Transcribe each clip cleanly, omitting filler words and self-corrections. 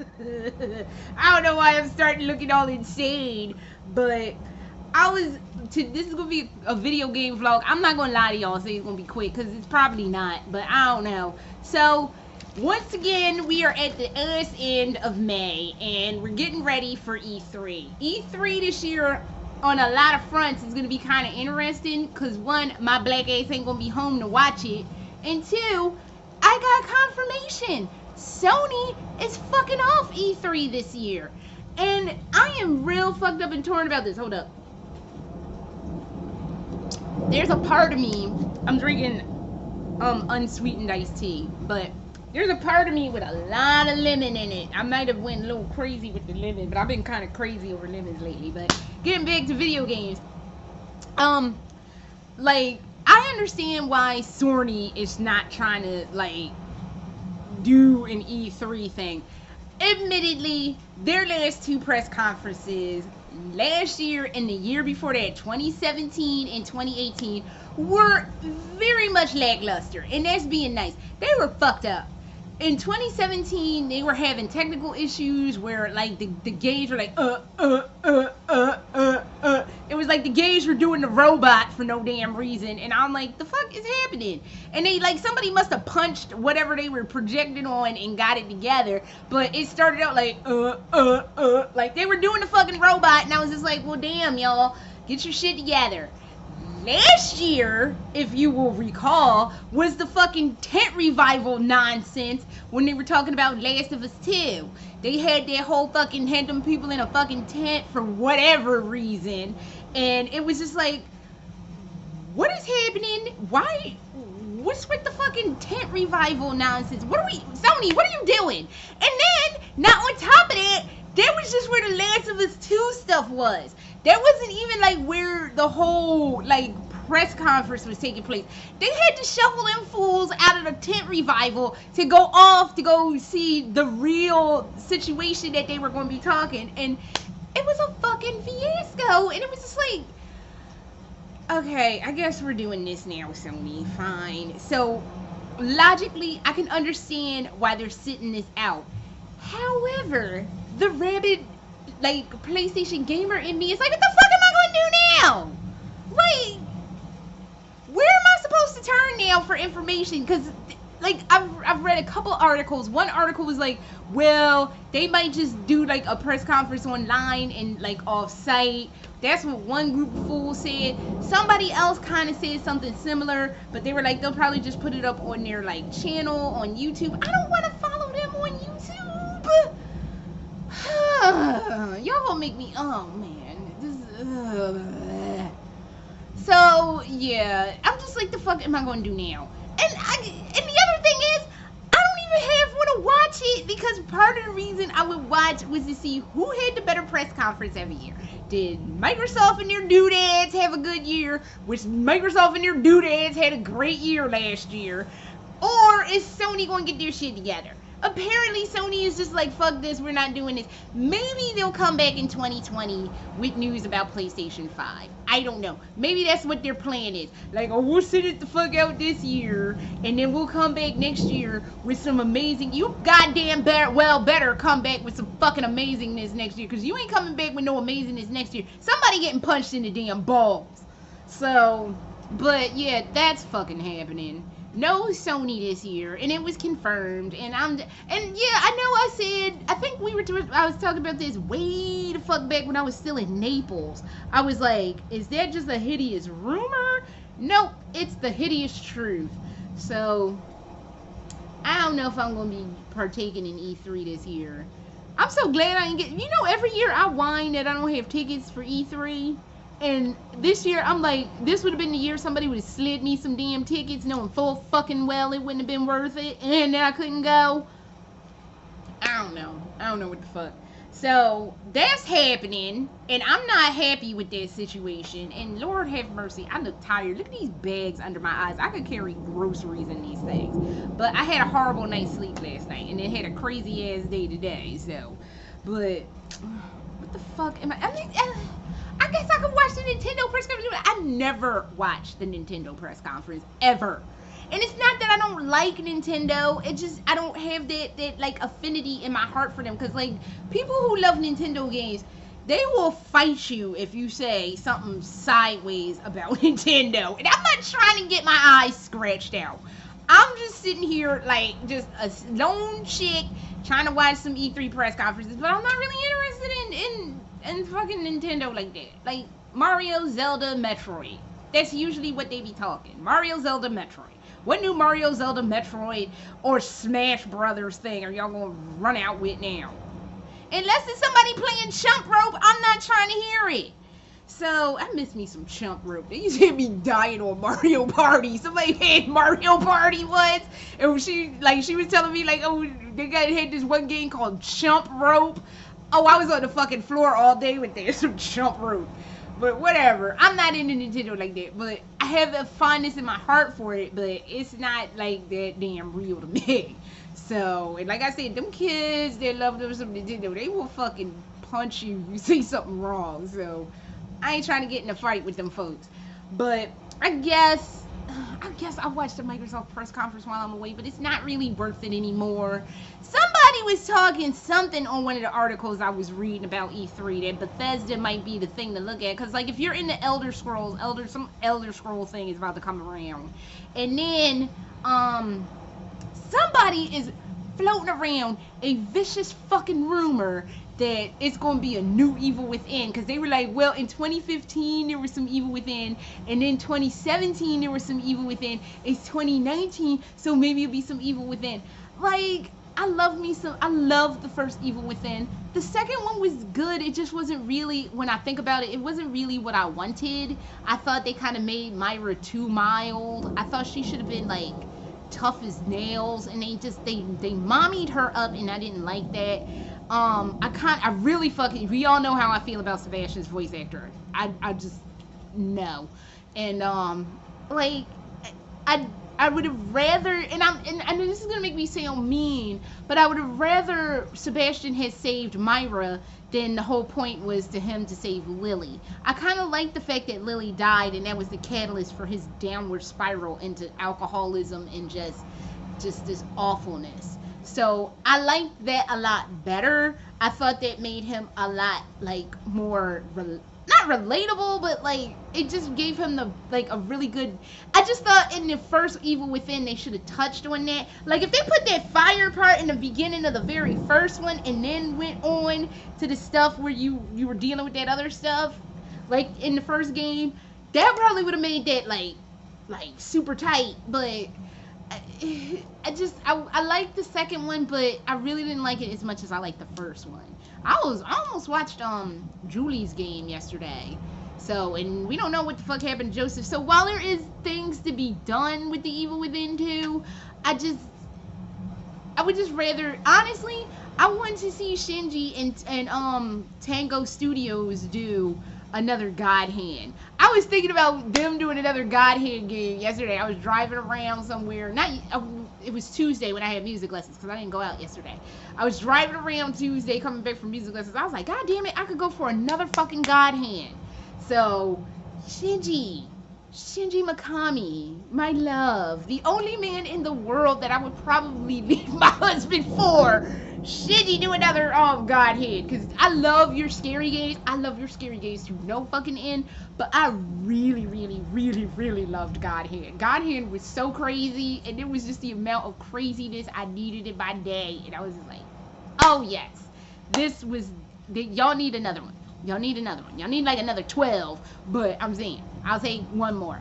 I don't know why I'm starting looking all insane, but this is gonna be a video game vlog. I'm not gonna lie to y'all and say it's gonna be quick, because it's probably not, but I don't know. So once again, we are at the end of May, and we're getting ready for E3. E3 this year on a lot of fronts is gonna be kind of interesting, because one, my black ass ain't gonna be home to watch it, and two, I got confirmation Sony is fucking off E3 this year. And I am real fucked up and torn about this. Hold up. There's a part of me, I'm drinking unsweetened iced tea, but there's a part of me with a lot of lemon in it. I might have went a little crazy with the lemon, but I've been kind of crazy over lemons lately. But getting back to video games, like, I understand why Sony is not trying to, like, do an E3 thing. Admittedly, their last two press conferences, last year and the year before that, 2017 and 2018, were very much lackluster, and that's being nice. They were fucked up. In 2017, they were having technical issues where, like, the games were like, It was like the games were doing the robot for no damn reason, and I'm like, the fuck is happening? And they, like, somebody must have punched whatever they were projecting on and got it together, but it started out like, like they were doing the fucking robot, and I was just like, well, damn, y'all, get your shit together. Last year, if you will recall, was the fucking tent revival nonsense when they were talking about Last of Us 2. They had that whole fucking, had them people in a fucking tent for whatever reason, and it was just like, what is happening? Why? What's with the fucking tent revival nonsense? What are we, Sony, what are you doing? And then, now on top of that, that was just where the Last of Us 2 stuff was. That wasn't even, like, where the whole, like, press conference was taking place. They had to shuffle them fools out of the tent revival to go off to go see the real situation that they were going to be talking. And it was a fucking fiasco. And it was just like, okay, I guess we're doing this now, Sony. Fine. So, logically, I can understand why they're sitting this out. However, the rabid, like, PlayStation gamer in me is like, what the fuck am I going to do now? Like, where am I supposed to turn now for information? Because, like, I've read a couple articles. One article was like, well, they might just do, like, a press conference online and, like, off-site. That's what one group of fools said. Somebody else kind of said something similar, but they were like, they'll probably just put it up on their, like, channel on YouTube. I don't want to follow them on YouTube. Y'all gonna make me, oh man, so yeah, I'm just like, the fuck am I gonna do now? And the other thing is, I don't even have want to watch it, because part of the reason I would watch was to see who had the better press conference every year. Did Microsoft and their doodads have a good year, which Microsoft and their doodads had a great year last year, or is Sony gonna get their shit together? Apparently, Sony is just like, fuck this, we're not doing this. Maybe they'll come back in 2020 with news about PlayStation 5. I don't know. Maybe that's what their plan is. Like, oh, we'll sit it the fuck out this year, and then we'll come back next year with some amazing... You goddamn better come back with some fucking amazingness next year, because you ain't coming back with no amazingness next year. Somebody getting punched in the damn balls. So, but yeah, that's fucking happening. No Sony this year, and it was confirmed, and yeah, I know I said, I think I was talking about this way the fuck back when I was still in Naples. I was like, is that just a hideous rumor? Nope, it's the hideous truth. So, I don't know if I'm going to be partaking in E3 this year. I'm so glad I didn't get, you know, every year I whine that I don't have tickets for E3. And this year, I'm like, this would have been the year somebody would have slid me some damn tickets, knowing full fucking well it wouldn't have been worth it, and then I couldn't go. I don't know what the fuck. So, that's happening, and I'm not happy with that situation, and Lord have mercy, I look tired. Look at these bags under my eyes. I could carry groceries in these things. But I had a horrible night's sleep last night, and then had a crazy ass day today, so. But, what the fuck am I guess I could watch the Nintendo press conference. I never watched the Nintendo press conference, ever. And it's not that I don't like Nintendo. It just, I don't have that like affinity in my heart for them. Because like people who love Nintendo games, they will fight you if you say something sideways about Nintendo. And I'm not trying to get my eyes scratched out. I'm just sitting here like just a lone chick trying to watch some E3 press conferences, but I'm not really interested in fucking Nintendo like that. Like Mario, Zelda, Metroid. That's usually what they be talking. Mario, Zelda, Metroid. What new Mario, Zelda, Metroid, or Smash Brothers thing are y'all gonna run out with now? Unless it's somebody playing Chump Rope, I'm not trying to hear it. So, I miss me some Chump Rope. They used to have me dying on Mario Party. Somebody had Mario Party once, and she was telling me, like, oh, they had this one game called Chump Rope. Oh, I was on the fucking floor all day with that, some Chump Rope. But whatever. I'm not into Nintendo like that. But I have a fondness in my heart for it, but it's not, like, that damn real to me. So, and like I said, them kids that love them some Nintendo, they will fucking punch you if you say something wrong. So, I ain't trying to get in a fight with them folks. But I guess I'll watch the Microsoft press conference while I'm away, but it's not really worth it anymore. Somebody was talking something on one of the articles I was reading about E3 that Bethesda might be the thing to look at. Because, like, if you're in the Elder Scrolls, some Elder Scroll thing is about to come around. And then, somebody is floating around a vicious fucking rumor that it's going to be a new Evil Within, because they were like, well, in 2015 there was some Evil Within, and then 2017 there was some Evil Within, it's 2019, so maybe it'll be some Evil Within. Like, I love the first Evil Within. The second one was good, it just wasn't really, when I think about it, it wasn't really what I wanted. I thought they kind of made Myra too mild. I thought she should have been, like, tough as nails, and they mommied her up, and I didn't like that. I really fucking, we all know how I feel about Sebastian's voice actor. I just, no. And, like, I would have rather, and I know this is gonna make me sound mean, but I would have rather Sebastian had saved Myra than the whole point was to him to save Lily. I kind of like the fact that Lily died, and that was the catalyst for his downward spiral into alcoholism and just this awfulness. So I liked that a lot better. I thought that made him a lot, like, more, not relatable, but, like, it just gave him a really good, I just thought in the first Evil Within they should have touched on that. Like, if they put that fire part in the beginning of the very first one and then went on to the stuff where you were dealing with that other stuff, like in the first game, that probably would have made that, like super tight. But I liked the second one, but I really didn't like it as much as I liked the first one. I almost watched Julie's game yesterday. So, and we don't know what the fuck happened to Joseph. So while there is things to be done with the Evil Within 2, I would just rather, honestly, I want to see Shinji and Tango Studios do another God Hand. I was thinking about them doing another God Hand game yesterday. I was driving around somewhere. It was Tuesday when I had music lessons, because I didn't go out yesterday. I was driving around Tuesday coming back from music lessons. I was like, God damn it, I could go for another fucking God Hand. So, Shinji Mikami, my love, the only man in the world that I would probably leave my husband for. Shinji, do another God Hand, because I love your scary games. I love your scary games to no fucking end, but I really, really, really, really loved God Hand. God Hand was so crazy, and it was just the amount of craziness I needed in my day, and I was just like, oh yes, y'all need another one. Y'all need another one. Y'all need like another 12, but I'm saying, I'll take one more.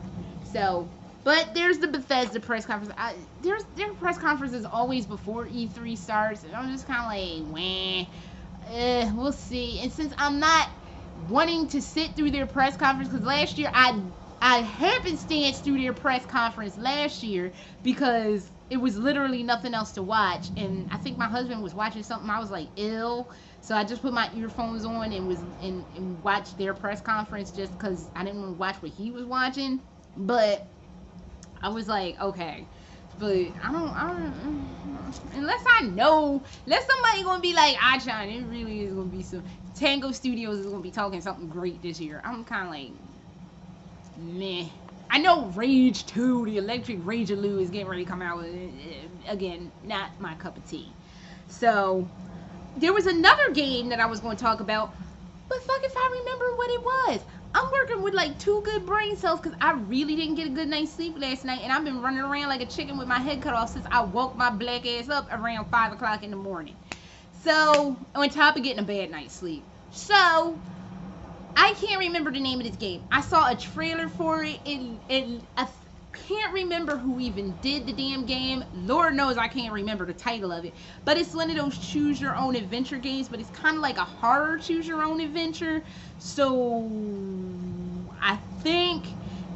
So, but there's the Bethesda press conference. Their press conferences always before E3 starts, and I'm just kind of like, we'll see. And since I'm not wanting to sit through their press conference, because last year I happenstance through their press conference last year because it was literally nothing else to watch, and I think my husband was watching something. I was like ill, so I just put my earphones on and watched their press conference just because I didn't want to watch what he was watching. But I was like, okay, but I don't unless somebody gonna be like, Achan, it really is gonna be some Tango Studios is gonna be talking something great this year. I'm kind of like, meh. I know Rage 2, the Electric Rage-A-Loo is getting ready to come out. Again, not my cup of tea. So, there was another game that I was going to talk about, but fuck if I remember what it was. I'm working with like 2 good brain cells because I really didn't get a good night's sleep last night, and I've been running around like a chicken with my head cut off since I woke my black ass up around 5 o'clock in the morning. So, on top of getting a bad night's sleep. So, I can't remember the name of this game. I saw a trailer for it, and I can't remember who even did the damn game. Lord knows I can't remember the title of it. But it's one of those choose your own adventure games, but it's kind of like a horror choose your own adventure. So I think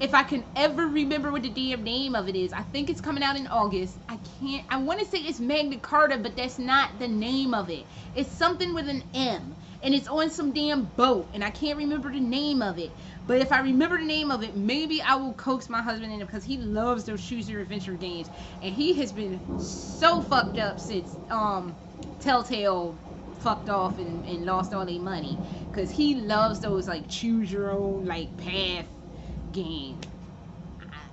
if I can ever remember what the damn name of it is, I think it's coming out in August. I want to say it's Magna Carta, but that's not the name of it. It's something with an M, and it's on some damn boat, and I can't remember the name of it. But if I remember the name of it, maybe I will coax my husband in it, because he loves those choose your adventure games, and he has been so fucked up since Telltale fucked off and lost all their money, because he loves those like choose your own like path game.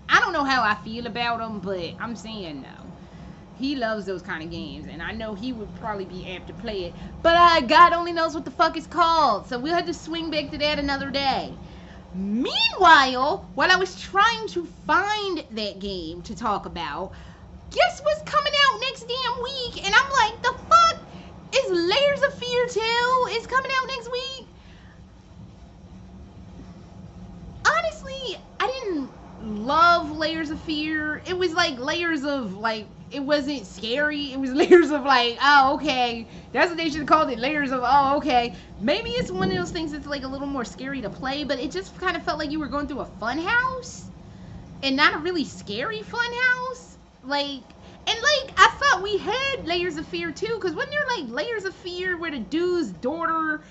I don't know how I feel about them, but I'm saying no. He loves those kind of games, and I know he would probably be apt to play it, but God only knows what the fuck it's called, so we'll have to swing back to that another day. Meanwhile, while I was trying to find that game to talk about, guess what's coming out next damn week? And I'm like, the fuck? Is Layers of Fear 2 is coming out next week? Honestly, I didn't love Layers of Fear. It was like layers of like, it wasn't scary. It was layers of like, oh, okay. That's what they should have called it. Layers of, oh, okay. Maybe it's one of those things that's like a little more scary to play, but it just kind of felt like you were going through a fun house and not a really scary fun house. Like, and like, I thought we had Layers of Fear too, because wasn't there like Layers of Fear where the dude's daughter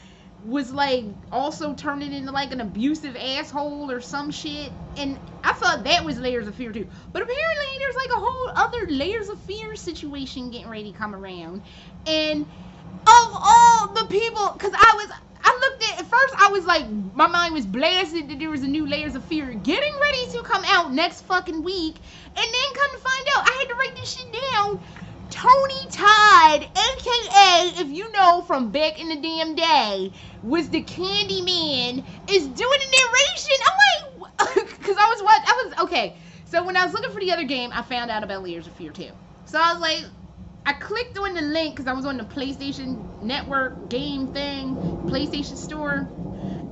was like also turning into like an abusive asshole or some shit, and I thought that was Layers of Fear too, but apparently there's like a whole other Layers of Fear situation getting ready to come around. And of all the people, because I looked at first, I was like, my mind was blasted that there was a new Layers of Fear getting ready to come out next fucking week, and then come to find out, I had to write this shit down. Tony Todd, aka, if you know from back in the damn day, was the Candy Man, is doing a narration. I'm like, because I was okay. So when I was looking for the other game, I found out about Layers of Fear 2. So I was like, I clicked on the link because I was on the PlayStation Network game thing, PlayStation Store,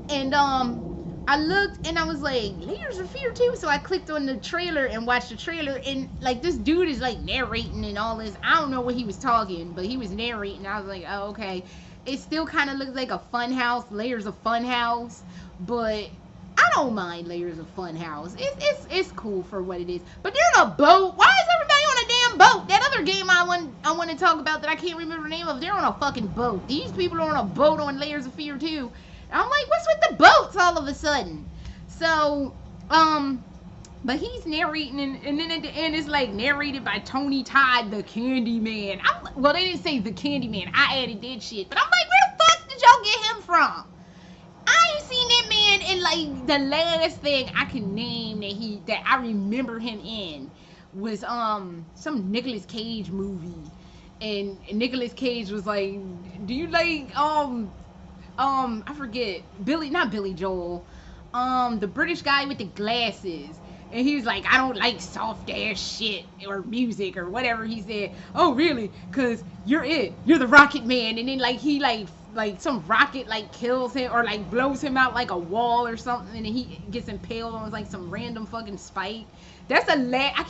and I looked and I was like, Layers of Fear 2. So I clicked on the trailer and watched the trailer, and like this dude is like narrating and all this. I don't know what he was talking, but he was narrating. I was like, oh, okay. It still kind of looks like a fun house, Layers of Fun House, but I don't mind Layers of Fun House. It's cool for what it is. But they're on a boat. Why is everybody on a damn boat? That other game I want to talk about that I can't remember the name of, they're on a fucking boat. These people are on a boat on Layers of Fear 2. I'm like, what's with the boats all of a sudden? So, but he's narrating, and then at the end it's like narrated by Tony Todd, the Candy Man. Well, they didn't say the Candy Man. I added that shit. But I'm like, where the fuck did y'all get him from? I ain't seen that man in like, the last thing I can name that I remember him in was some Nicolas Cage movie. And Nicolas Cage was like, do you like I forget, not Billy Joel, the British guy with the glasses, and he was like, I don't like soft ass shit or music or whatever he said. Oh really? Cause you're the Rocket Man. And then like he like some rocket like kills him or like blows him out like a wall or something, and then he gets impaled on like some random fucking spike. That's I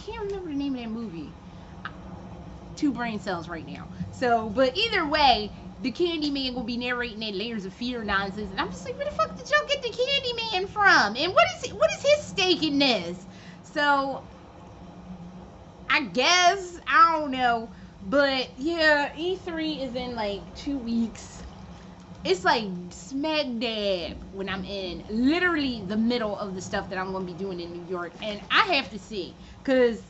can't remember the name of that movie. 2 brain cells right now. So, but either way, the Candy Man will be narrating that Layers of Fear nonsense, and I'm just like, where the fuck did y'all get the Candy Man from? And what is his stake in this? So, I guess, I don't know, but yeah, E3 is in like 2 weeks. It's like smack dab when I'm in literally the middle of the stuff that I'm going to be doing in New York, and I have to see, because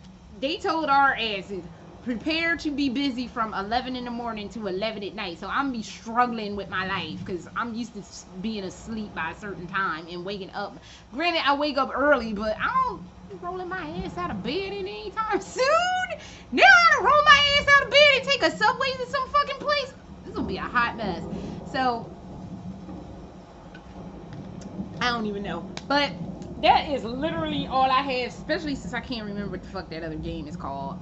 they told our asses, prepare to be busy from 11 in the morning to 11 at night. So I'm be struggling with my life because I'm used to being asleep by a certain time and waking up. Granted, I wake up early, but I don't be rolling my ass out of bed anytime soon. Now I gotta roll my ass out of bed and take a subway to some fucking place. This will be a hot mess. So I don't even know. But that is literally all I have, especially since I can't remember what the fuck that other game is called.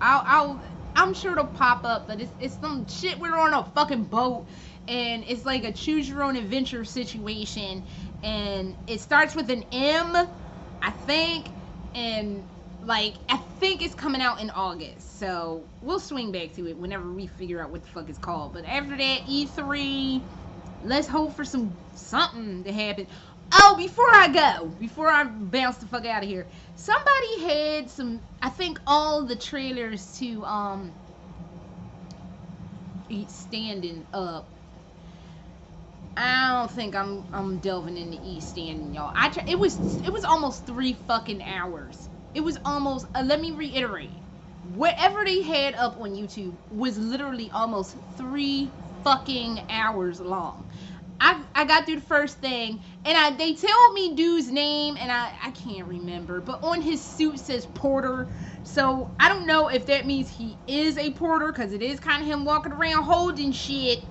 I'm sure it'll pop up, but it's some shit. We're on a fucking boat, and it's like a choose your own adventure situation, and it starts with an M, I think, and like I think it's coming out in August. So we'll swing back to it whenever we figure out what the fuck it's called. But after that, E3, let's hope for something to happen. Oh, before I bounce the fuck out of here, somebody had I think all the trailers to Standing up. I don't think I'm delving into Standing, y'all. It was almost 3 fucking hours. It was almost let me reiterate. Whatever they had up on YouTube was literally almost 3 fucking hours long. I got through the first thing, and they told me dude's name, and I can't remember, but on his suit says Porter, so I don't know if that means he is a porter, because it is kind of him walking around holding shit,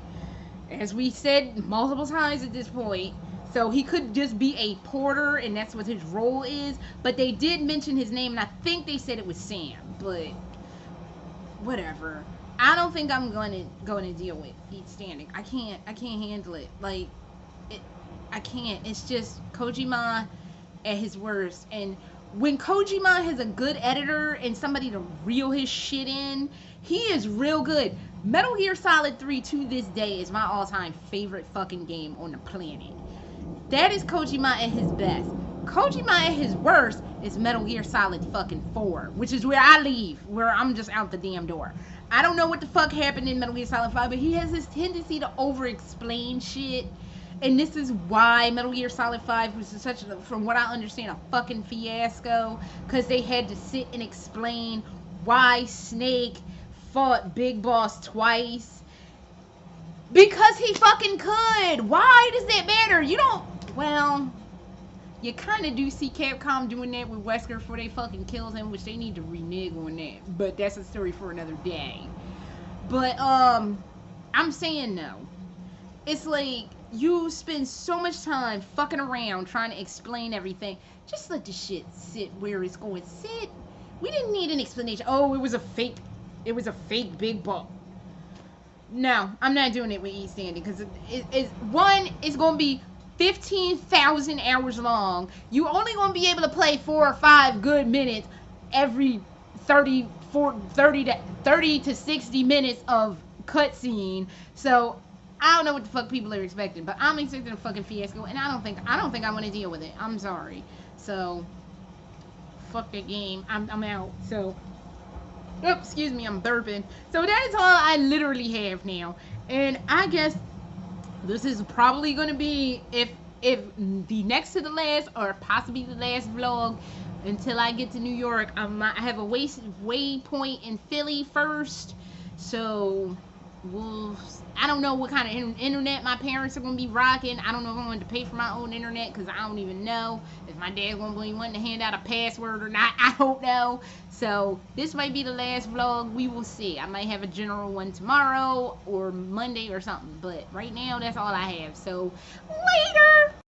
as we said multiple times at this point, so he could just be a porter, and that's what his role is, but they did mention his name, and I think they said it was Sam, but whatever. I don't think I'm going to deal with Standing. I can't handle it. Like, I can't. It's just Kojima at his worst. And when Kojima has a good editor and somebody to reel his shit in, he is real good. Metal Gear Solid 3 to this day is my all-time favorite fucking game on the planet. That is Kojima at his best. Kojima at his worst is Metal Gear Solid fucking 4, which is where I leave, where I'm just out the damn door. I don't know what the fuck happened in Metal Gear Solid 5, but he has this tendency to over-explain shit. And this is why Metal Gear Solid 5 was such, from what I understand, a fucking fiasco. Because they had to sit and explain why Snake fought Big Boss twice. Because he fucking could. Why does that matter? You don't, well, you kind of do see Capcom doing that with Wesker before they fucking kills him, which they need to renege on that. But that's a story for another day. But, I'm saying no. It's like, you spend so much time fucking around trying to explain everything. Just let the shit sit where it's going to sit. We didn't need an explanation. Oh, it was a fake Big Boss. No, I'm not doing it with Standing, because it's going to be 15,000 hours long. You only gonna be able to play 4 or 5 good minutes every 30 to 60 minutes of cutscene. So I don't know what the fuck people are expecting, but I'm expecting a fucking fiasco, and I don't think I want to deal with it. I'm sorry. So fuck that game. I'm out. So oops, excuse me, I'm burping. So that is all I literally have now, and I guess this is probably going to be, if the next to the last, or possibly the last vlog, until I get to New York. I have a waypoint in Philly first, so I don't know what kind of internet my parents are going to be rocking. I don't know if I'm going to pay for my own internet, because I don't even know if my dad's going to be wanting to hand out a password or not. I don't know. So this might be the last vlog. We will see. I might have a general one tomorrow or Monday or something, but right now that's all I have. So later.